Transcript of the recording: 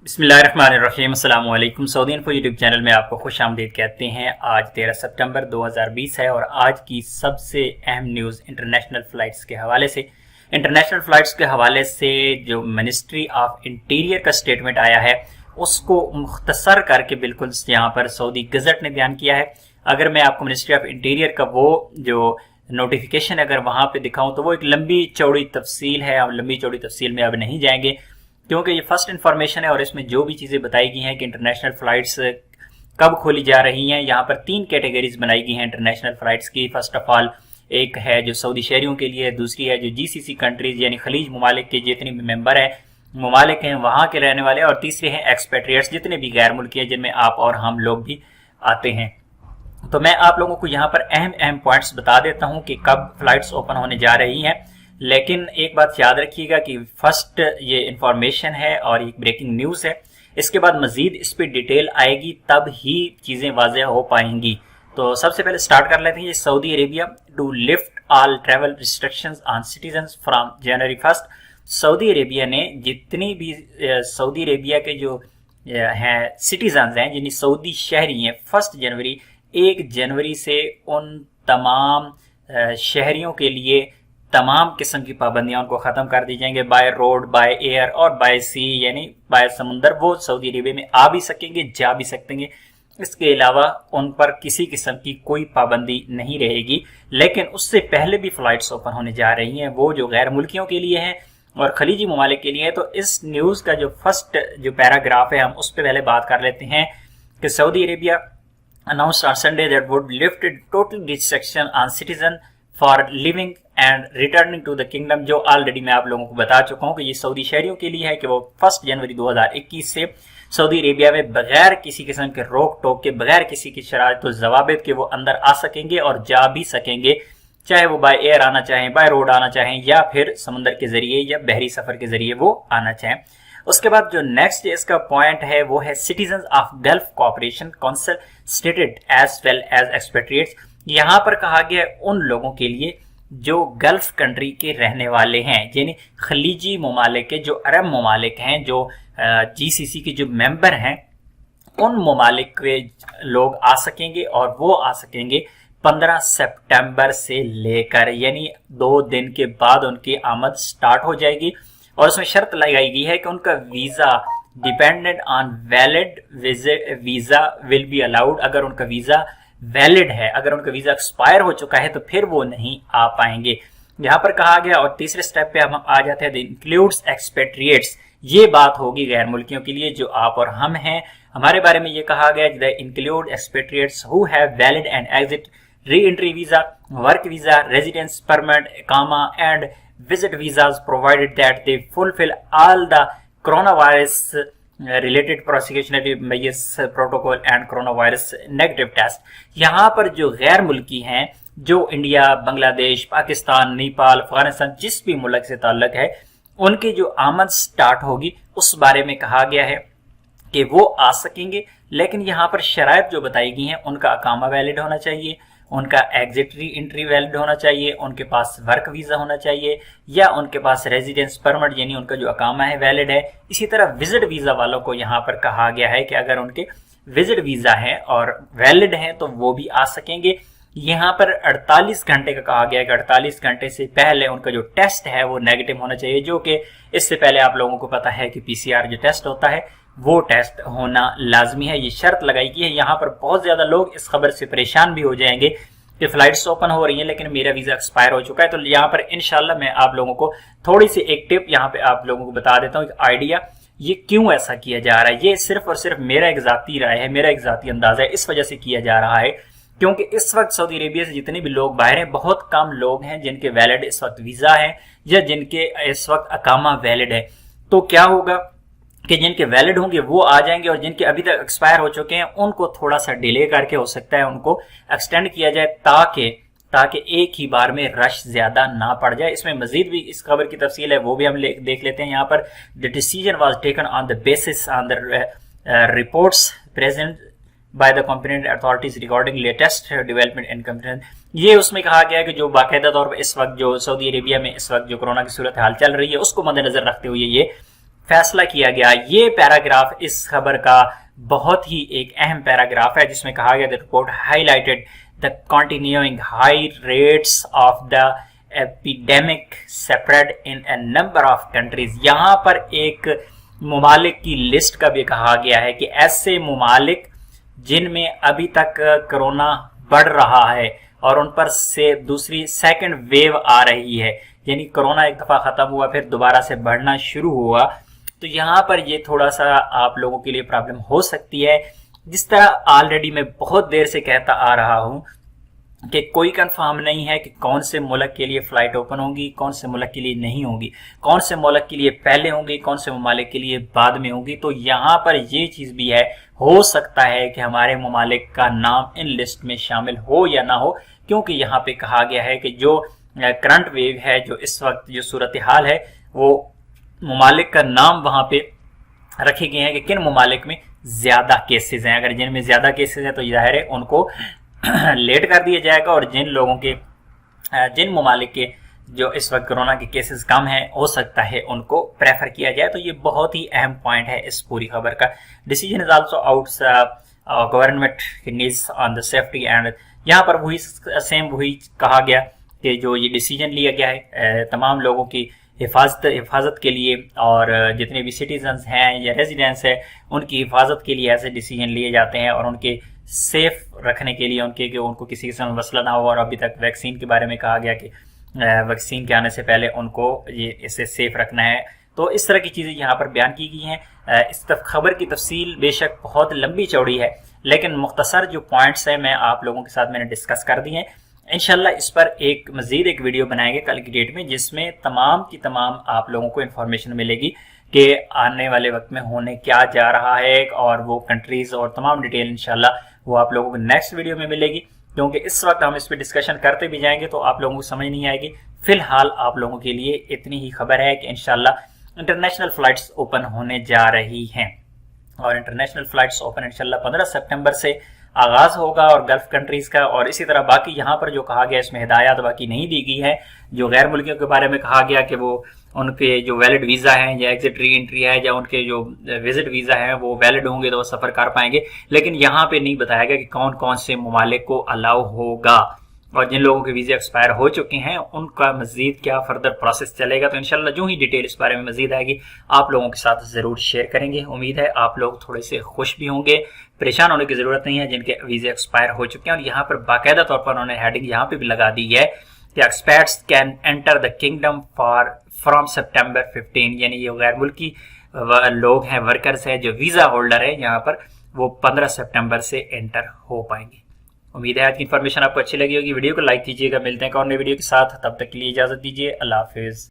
बिस्मिल्लाहिर्रहमानिर्रहीम। अस्सलाम वालेकुम। सऊदी इन्फो यूट्यूब चैनल में आपको खुश आमदीद कहते हैं। आज 13 सितंबर 2020 है और आज की सबसे अहम न्यूज़ इंटरनेशनल फ़्लाइट्स के हवाले से जो मिनिस्ट्री ऑफ इंटीरियर का स्टेटमेंट आया है उसको मुख्तसर करके बिल्कुल यहाँ पर सऊदी गज़ट ने बयान किया है। अगर मैं आपको मिनिस्ट्री ऑफ इंटीरियर का वो जो नोटिफिकेशन अगर वहाँ पे दिखाऊं तो वो एक लंबी चौड़ी तफसील है। हम लंबी चौड़ी तफसील में अब नहीं जाएंगे क्योंकि ये फर्स्ट इन्फॉर्मेशन है और इसमें जो भी चीज़ें बताई गई हैं कि इंटरनेशनल फ़्लाइट्स कब खोली जा रही हैं। यहाँ पर 3 कैटेगरीज बनाई गई हैं इंटरनेशनल फ़्लाइट्स की। फर्स्ट ऑफ ऑल एक है जो सऊदी शहरियों के लिए, दूसरी है जो जीसीसी कंट्रीज़ यानी खलीज ममालिक के जितने भी मेंबर हैं ममालिक हैं वहाँ के रहने वाले, और तीसरे हैं एक्सपेट्रिएट्स जितने भी गैर मुल्की हैं जिनमें आप और हम लोग भी आते हैं। तो मैं आप लोगों को यहाँ पर अहम पॉइंट्स बता देता हूँ कि कब फ्लाइट्स ओपन होने जा रही हैं। लेकिन एक बात याद रखिएगा कि फर्स्ट ये इंफॉर्मेशन है और एक ब्रेकिंग न्यूज़ है। इसके बाद मजीद इस पर डिटेल आएगी तब ही चीज़ें वाज़ेह हो पाएंगी। तो सबसे पहले स्टार्ट कर लेते हैं। Saudi Arabia to lift all travel restrictions on citizens from January 1। Saudi Arabia ने जितनी भी सऊदी अरेबिया के जो हैं सिटीजन्स हैं यानी सऊदी शहरी हैं 1 जनवरी से उन तमाम शहरियों के लिए तमाम किस्म की पाबंदियां उनको ख़त्म कर दी जाएंगे। बाय रोड, बाय एयर और बाय सी यानी बाय समुंदर वो सऊदी अरेबिया में आ भी सकेंगे, जा भी सकेंगे। इसके अलावा उन पर किसी किस्म की कोई पाबंदी नहीं रहेगी। लेकिन उससे पहले भी फ़्लाइट्स ओपन होने जा रही हैं वो जो गैर मुल्कियों के लिए हैं और खलीजी ममालिक के लिए है। तो इस न्यूज़ का जो फर्स्ट जो पैराग्राफ है हम उस पर पहले बात कर लेते हैं कि Saudi Arabia announced on Sunday that would lift total restriction on citizen for living and returning to the kingdom, जो ऑलरेडी मैं आप लोगों को बता चुका हूँ कि ये सऊदी शहरियों के लिए है कि वो 1 जनवरी 2021 से सऊदी अरेबिया में बगैर किसी किस्म के रोक टोक के, बगैर किसी की शराइत व ज़वाबित के वो अंदर आ सकेंगे और जा भी सकेंगे, चाहे वो बाय एयर आना चाहें, बाय रोड आना चाहें या फिर समंदर के जरिए या बहरी सफ़र के जरिए वो आना चाहें। उसके बाद जो नेक्स्ट इसका पॉइंट है वो है citizens of Gulf Cooperation Council states as well as expatriates. यहाँ पर कहा गया उन लोगों के लिए जो गल्फ कंट्री के रहने वाले हैं यानी खलीजी ममालिक के जो अरब ममालिक हैं, जो जीसीसी के जो मेंबर हैं, उन ममालिक के लोग आ सकेंगे और वो आ सकेंगे 15 सितंबर से लेकर यानी 2 दिन के बाद उनकी आमद स्टार्ट हो जाएगी। और उसमें शर्त लगाई गई है कि उनका visa dependent on valid visa will be allowed. अगर उनका वीज़ा वैलिड है, अगर उनका वीज़ा एक्सपायर हो चुका है तो फिर वो नहीं आ पाएंगे। यहाँ पर कहा गया और तीसरे स्टेप पे हम आ जाते हैं, इंक्लूड्स एक्सपेट्रिएट्स। ये बात होगी गैर मुल्कियों के लिए जो आप और हम हैं। हमारे बारे में ये कहा गया the include expatriates who have valid and exit re-entry visa, work visa, residence permit, इकामा and visit visas provided that they fulfill all the coronavirus related precautionary measures protocol and coronavirus negative test। यहाँ पर जो गैर मुल्की हैं जो India, Bangladesh, Pakistan, Nepal, Afghanistan जिस भी मुल्क से ताल्लुक है उनकी जो आमद स्टार्ट होगी उस बारे में कहा गया है कि वो आ सकेंगे। लेकिन यहाँ पर शराइत जो बताई गई हैं उनका अकामा वैलिड होना चाहिए, उनका एग्जिट री एंट्री वैलिड होना चाहिए, उनके पास वर्क वीज़ा होना चाहिए या उनके पास रेजिडेंस परमिट यानी उनका जो अकामा है वैलिड है। इसी तरह विजिट वीज़ा वालों को यहाँ पर कहा गया है कि अगर उनके विजिट वीज़ा है और वैलिड हैं तो वो भी आ सकेंगे। यहाँ पर 48 घंटे का कहा गया है कि 48 घंटे से पहले उनका जो टेस्ट है वो नेगेटिव होना चाहिए, जो कि इससे पहले आप लोगों को पता है कि PCR जो टेस्ट होता है वो टेस्ट होना लाजमी है। ये शर्त लगाई गई है। यहाँ पर बहुत ज़्यादा लोग इस खबर से परेशान भी हो जाएंगे कि फ़्लाइट्स ओपन हो रही हैं लेकिन मेरा वीज़ा एक्सपायर हो चुका है। तो यहाँ पर इंशाल्लाह मैं आप लोगों को थोड़ी सी एक टिप यहाँ पे आप लोगों को बता देता हूँ, एक आइडिया ये क्यों ऐसा किया जा रहा है। ये सिर्फ और सिर्फ मेरा एक ज़ाती राय है, मेरा एक ज़ाती अंदाज़ा है, इस वजह से किया जा रहा है क्योंकि इस वक्त सऊदी अरेबिया से जितने भी लोग बाहर हैं बहुत कम लोग हैं जिनके वैलिड इस वक्त वीज़ा है या जिनके इस वक्त अकामा वैलिड है। तो क्या होगा कि जिनके वैलिड होंगे वो आ जाएंगे और जिनके अभी तक एक्सपायर हो चुके हैं उनको थोड़ा सा डिले करके हो सकता है उनको एक्सटेंड किया जाए ताकि एक ही बार में रश ज्यादा ना पड़ जाए। इसमें मजीद भी इस खबर की तफसील है वो भी हम देख लेते हैं। यहाँ पर the decision was taken on the basis on the reports present by the competent authorities regarding latest development in competent. ये उसमें कहा गया है कि जो बाकायदा तौर पर इस वक्त जो सऊदी अरेबिया में इस वक्त जो कोरोना की सूरत हाल चल रही है उसको मद्देनजर रखते हुए ये फैसला किया गया। ये पैराग्राफ इस खबर का बहुत ही एक अहम पैराग्राफ है, जिसमें कहा गया the report highlighted the continuing high rates of the epidemic spread in a number of countries. यहाँ पर एक ममालिक की लिस्ट का भी कहा गया है कि ऐसे ममालिक जिनमें अभी तक कोरोना बढ़ रहा है और उन पर से दूसरी सेकंड वेव आ रही है, यानी कोरोना एक दफा खत्म हुआ फिर दोबारा से बढ़ना शुरू हुआ, तो यहाँ पर ये थोड़ा सा आप लोगों के लिए प्रॉब्लम हो सकती है। जिस तरह ऑलरेडी मैं बहुत देर से कहता आ रहा हूँ कि कोई कंफर्म नहीं है कि कौन से मुल्क के लिए फ्लाइट ओपन होगी, कौन से मुल्क के लिए नहीं होगी, कौन से मुल्क के लिए पहले होंगी, कौन से ममालिक के लिए बाद में होगी। तो यहाँ पर ये चीज़ भी है, हो सकता है कि हमारे ममालिक का नाम इन लिस्ट में शामिल हो या ना हो, क्योंकि यहाँ पे कहा गया है कि जो करंट वेव है, जो इस वक्त जो सूरत हाल है, वो ममालिक का नाम वहाँ पे रखे गए हैं कि किन ममालिक में ज़्यादा केसेस हैं। अगर जिनमें ज़्यादा केसेस हैं तो जाहिर है उनको लेट कर दिया जाएगा, और जिन ममालिक के जो इस वक्त कोरोना के केसेस कम हैं, हो सकता है उनको प्रेफर किया जाए। तो ये बहुत ही अहम पॉइंट है इस पूरी खबर का। Decision is also out government needs on the safety and, यहाँ पर वही कहा गया कि जो ये डिसीजन लिया गया है तमाम लोगों की हिफाजत के लिए, और जितने भी सिटीजन्स हैं या रेजिडेंट्स हैं उनकी हिफाजत के लिए ऐसे डिसीजन लिए जाते हैं, और उनके सेफ रखने के लिए, उनको किसी किस्म में मसला ना हो। और अभी तक वैक्सीन के बारे में कहा गया कि वैक्सीन के आने से पहले उनको ये इसे सेफ रखना है। तो इस तरह की चीज़ें यहाँ पर बयान की गई हैं। इस खबर की तफसील बेशक बहुत लंबी चौड़ी है, लेकिन मुख्तसर जो पॉइंट्स हैं मैं आप लोगों के साथ मैंने डिस्कस कर दिए हैं। इंशाल्लाह इस पर मज़ीद एक वीडियो बनाएंगे कल की डेट में, जिसमें तमाम की तमाम आप लोगों को इन्फॉर्मेशन मिलेगी कि आने वाले वक्त में होने क्या जा रहा है, और वो कंट्रीज़ और तमाम डिटेल इंशाल्लाह वो आप लोगों को नेक्स्ट वीडियो में मिलेगी, क्योंकि इस वक्त हम इस पर डिस्कशन करते भी जाएंगे तो आप लोगों को समझ नहीं आएगी। फिलहाल आप लोगों के लिए इतनी ही खबर है कि इंशाल्लाह इंटरनेशनल फ्लाइट्स ओपन होने जा रही हैं, और इंटरनेशनल फ्लाइट्स ओपन इंशाल्लाह 15 सितंबर से आगाज होगा, और गल्फ कंट्रीज का। और इसी तरह बाकी यहाँ पर जो कहा गया इसमें हिदायत बाकी नहीं दी गई है। जो गैर मुल्कियों के बारे में कहा गया कि वो उनके जो वैलिड वीज़ा हैं या एग्जिट री एंट्री है या उनके जो विजिट वीज़ा हैं वो वैलिड होंगे तो वो सफ़र कर पाएंगे, लेकिन यहाँ पे नहीं बताया गया कि कौन कौन से ममालिक को अलाउ होगा, और जिन लोगों के वीज़े एक्सपायर हो चुके हैं उनका मजीद क्या फर्दर प्रोसेस चलेगा। तो इंशाल्लाह जो ही डिटेल इस बारे में मजीद आएगी आप लोगों के साथ ज़रूर शेयर करेंगे। उम्मीद है आप लोग थोड़े से खुश भी होंगे, परेशान होने की ज़रूरत नहीं है जिनके वीज़े एक्सपायर हो चुके हैं। और यहाँ पर बाकायदा तौर पर उन्होंने हेडिंग यहाँ पे भी लगा दी है कि experts can enter the kingdom from September 15, यानी ये गैर मुल्की लोग हैं, वर्कर्स हैं, जो वीज़ा होल्डर है यहाँ पर, वो 15 सितंबर से एंटर हो पाएंगे। उम्मीद है आज की इन्फॉर्मेशन आपको अच्छी लगी होगी। वीडियो को लाइक कीजिएगा। मिलते हैं एक और नई वीडियो के साथ, तब तक के लिए इजाज़त दीजिए। अल्लाह हाफिज़।